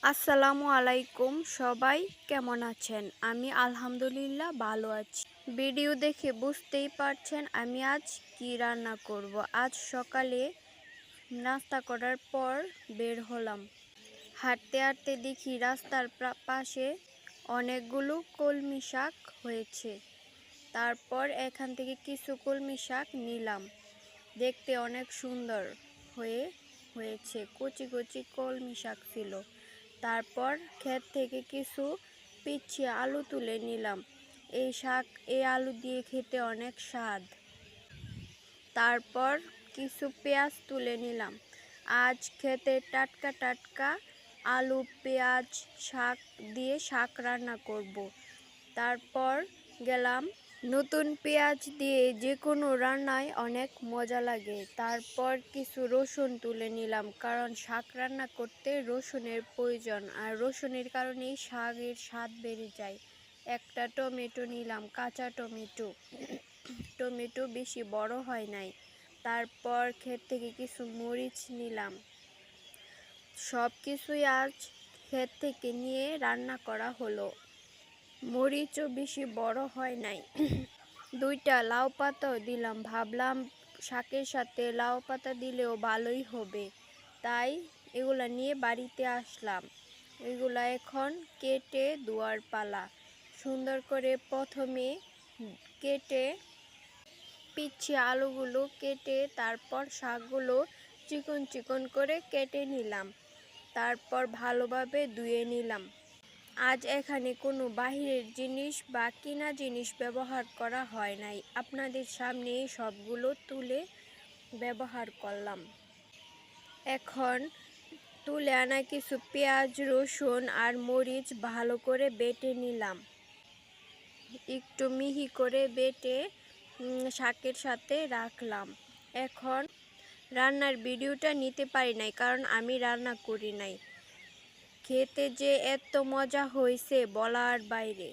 আসসালামু আলাইকুম, সবাই কেমন আছেন? আমি আলহামদুলিল্লাহ ভালো আছি। ভিডিও দেখে বুঝতেই পারছেন আমি আজ কি রান্না করব। আজ সকালে নাস্তা করার পর বের হলাম। হাঁটতে হাঁটতে দেখি রাস্তার পাশে অনেকগুলো কলমি শাক হয়েছে। তারপর এখান থেকে কিছু কলমি শাক নিলাম। দেখতে অনেক সুন্দর হয়েছে, কচি কচি কলমি শাক ছিল। তারপর ক্ষেত থেকে কিছু পিচ্ছি আলু তুলে নিলাম। এই আলু দিয়ে খেতে অনেক স্বাদ। তারপর কিছু পেঁয়াজ তুলে নিলাম। আজ খেতে টাটকা টাটকা আলু পেঁয়াজ শাক দিয়ে শাক রান্না করব। তারপর গেলাম, নতুন পেঁয়াজ দিয়ে যে কোনো রান্নায় অনেক মজা লাগে। তারপর কিছু রসুন তুলে নিলাম, কারণ শাক রান্না করতে রসুনের প্রয়োজন, আর রসুনের কারণেই শাকের স্বাদ বেড়ে যায়। একটা টমেটো নিলাম, কাঁচা টমেটো বেশি বড় হয় নাই। তারপর ক্ষেত থেকে কিছু মরিচ নিলাম। সব কিছুই আজ ক্ষেত থেকে নিয়ে রান্না করা হলো। মরিচও বেশি বড় হয় নাই। দুইটা লাউ পাতাও দিলাম, ভাবলাম শাকের সাথে লাউ পাতা দিলেও ভালোই হবে, তাই এগুলা নিয়ে বাড়িতে আসলাম। এগুলা এখন কেটে ধোয়ার পালা। সুন্দর করে প্রথমে কেটে পিচ্ছি আলুগুলো কেটে তারপর শাকগুলো চিকন চিকন করে কেটে নিলাম। তারপর ভালোভাবে ধুয়ে নিলাম। আজ এখানে কোনো বাহিরের জিনিস বা কিনা জিনিস ব্যবহার করা হয় নাই, আপনাদের সামনে সবগুলো তুলে ব্যবহার করলাম। এখন তুলে আনা কিছু পেঁয়াজ রসুন আর মরিচ ভালো করে বেটে নিলাম। একটু মিহি করে বেটে শাকের সাথে রাখলাম। এখন রান্নার ভিডিওটা নিতে পারি নাই, কারণ আমি রান্না করি নাই। খেতে যে এত মজা হয়েছে বলার বাইরে।